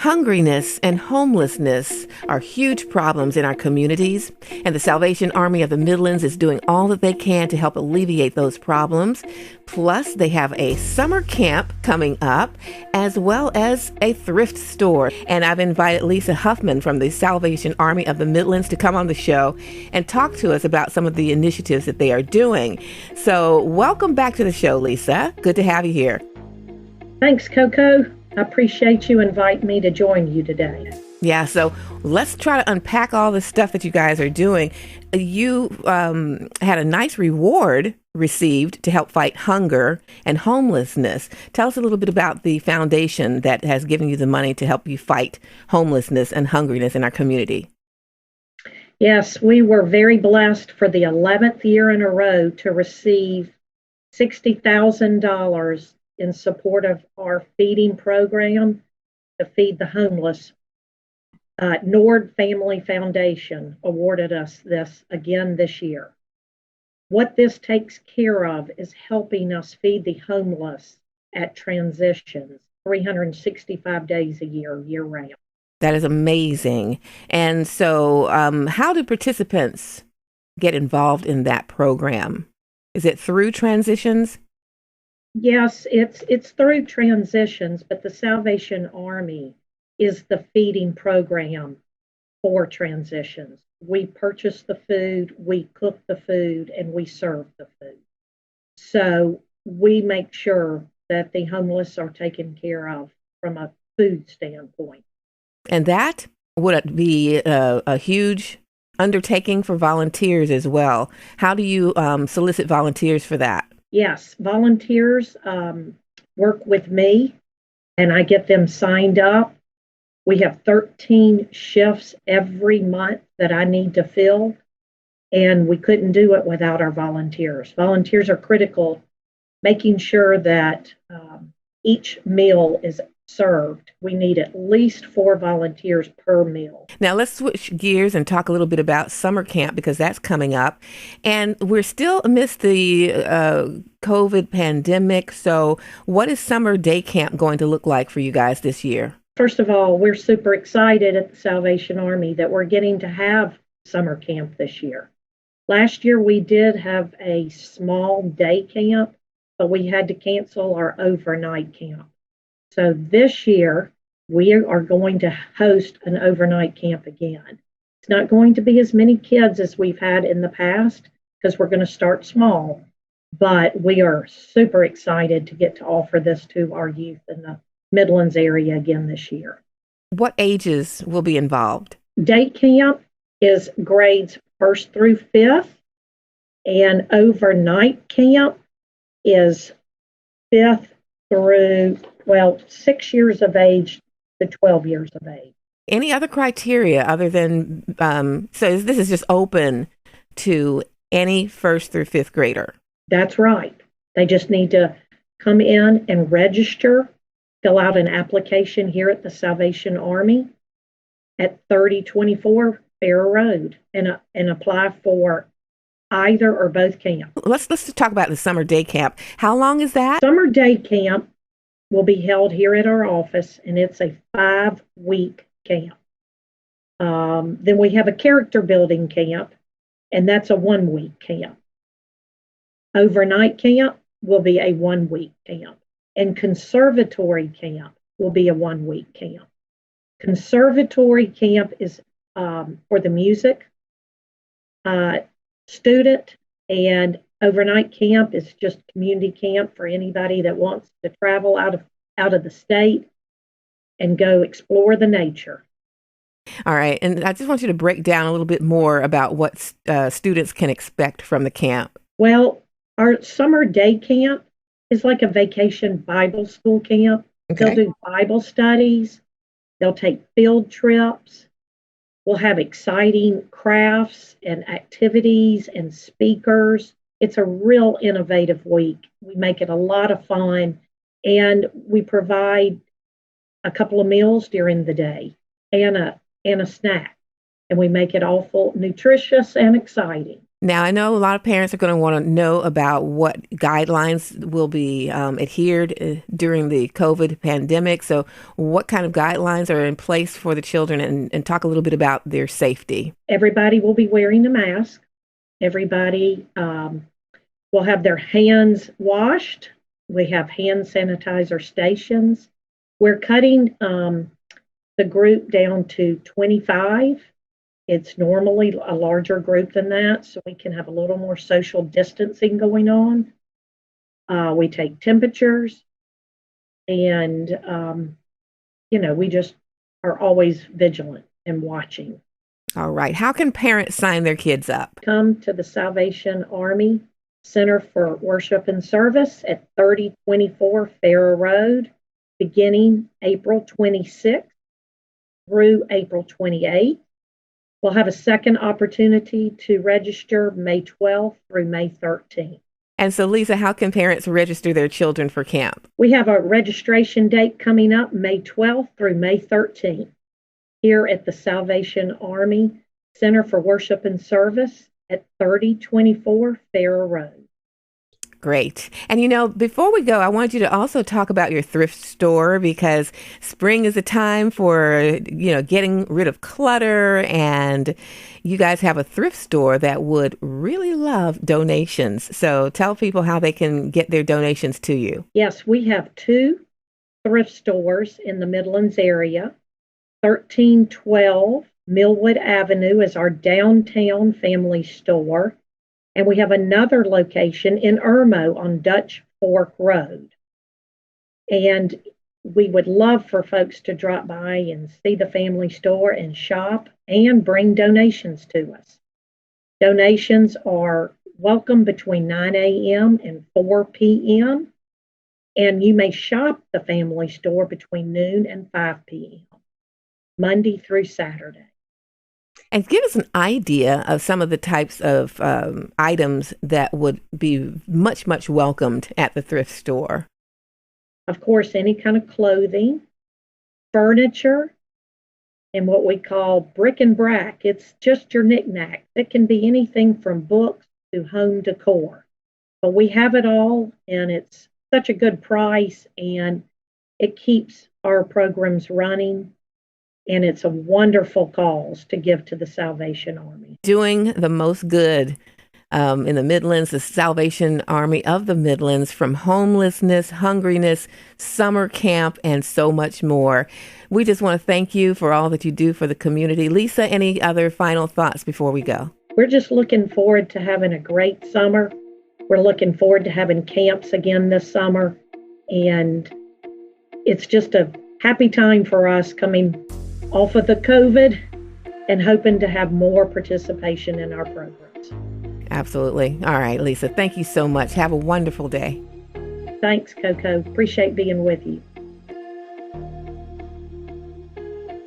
Hungriness and homelessness are huge problems in our communities, and the Salvation Army of the Midlands is doing all that they can to help alleviate those problems. Plus, they have a summer camp coming up, as well as a thrift store. And I've invited Lisa Huffman from the Salvation Army of the Midlands to come on the show and talk to us about some of the initiatives that they are doing. So, welcome back to the show, Lisa. Good to have you here. Thanks, Koko. I appreciate you inviting me to join you today. Yeah, so let's try to unpack all the stuff that you guys are doing. You had a nice reward received to help fight hunger and homelessness. Tell us a little bit about the foundation that has given you the money to help you fight homelessness and hungriness in our community. Yes, we were very blessed for the 11th year in a row to receive $60,000 in support of our feeding program to feed the homeless. Nord Family Foundation awarded us this again this year. What this takes care of is helping us feed the homeless at transitions 365 days a year, year round. That is amazing. And so how do participants get involved in that program? Is it through transitions? Yes, it's through transitions, but the Salvation Army is the feeding program for transitions. We purchase the food, we cook the food, and we serve the food. So we make sure that the homeless are taken care of from a food standpoint. And that would be a huge undertaking for volunteers as well. How do you solicit volunteers for that? Yes, volunteers work with me and I get them signed up. We have 13 shifts every month that I need to fill, and we couldn't do it without our volunteers. Volunteers are critical, making sure that each meal is served. We need at least 4 volunteers per meal. Now let's switch gears and talk a little bit about summer camp, because that's coming up. And we're still amidst the COVID pandemic. So what is summer day camp going to look like for you guys this year? First of all, we're super excited at the Salvation Army that we're getting to have summer camp this year. Last year we did have a small day camp, but we had to cancel our overnight camp. So this year, we are going to host an overnight camp again. It's not going to be as many kids as we've had in the past because we're going to start small, but we are super excited to get to offer this to our youth in the Midlands area again this year. What ages will be involved? Day camp is grades 1st through 5th, and overnight camp is 5th through 6 years of age to 12 years of age. Any other criteria other than, so this is just open to any 1st through 5th grader? That's right. They just need to come in and register, fill out an application here at the Salvation Army at 3024 Fair Road and apply for either or both camps. Let's talk about the summer day camp. How long is that? Summer day camp will be held here at our office, and it's a 5-week camp. Then we have a character building camp, and that's a 1-week camp. Overnight camp will be a 1-week camp, and conservatory camp will be a 1-week camp. Conservatory camp is for the music student, and overnight camp is just community camp for anybody that wants to travel out of the state and go explore the nature. All right. And I just want you to break down a little bit more about what students can expect from the camp. Well, our summer day camp is like a vacation Bible school camp. Okay. They'll do Bible studies. They'll take field trips. We'll have exciting crafts and activities and speakers. It's a real innovative week. We make it a lot of fun, and we provide a couple of meals during the day and a snack, and we make it awful nutritious and exciting. Now, I know a lot of parents are going to want to know about what guidelines will be adhered during the COVID pandemic. So what kind of guidelines are in place for the children, and talk a little bit about their safety? Everybody will be wearing a mask. Everybody will have their hands washed. We have hand sanitizer stations. We're cutting the group down to 25. It's normally a larger group than that, so we can have a little more social distancing going on. We take temperatures, and, we just are always vigilant and watching. All right. How can parents sign their kids up? Come to the Salvation Army Center for Worship and Service at 3024 Farrer Road, beginning April 26th through April 28th. We'll have a second opportunity to register May 12th through May 13th. And so, Lisa, how can parents register their children for camp? We have a registration date coming up May 12th through May 13th here at the Salvation Army Center for Worship and Service at 3024 Farrer Road. Great. And before we go, I want you to also talk about your thrift store, because spring is a time for, getting rid of clutter, and you guys have a thrift store that would really love donations. So tell people how they can get their donations to you. Yes, we have 2 thrift stores in the Midlands area. 1312 Millwood Avenue is our downtown family store. And we have another location in Irmo on Dutch Fork Road. And we would love for folks to drop by and see the family store and shop and bring donations to us. Donations are welcome between 9 a.m. and 4 p.m. And you may shop the family store between noon and 5 p.m., Monday through Saturday. And give us an idea of some of the types of items that would be much, much welcomed at the thrift store. Of course, any kind of clothing, furniture, and what we call brick and brack. It's just your knickknacks. It can be anything from books to home decor. But we have it all, and it's such a good price, and it keeps our programs running. And it's a wonderful cause to give to the Salvation Army. Doing the most good in the Midlands, the Salvation Army of the Midlands, from homelessness, hungriness, summer camp, and so much more. We just want to thank you for all that you do for the community. Lisa, any other final thoughts before we go? We're just looking forward to having a great summer. We're looking forward to having camps again this summer. And it's just a happy time for us coming off of the COVID and hoping to have more participation in our programs. Absolutely. All right, Lisa, thank you so much. Have a wonderful day. Thanks, Koko. Appreciate being with you.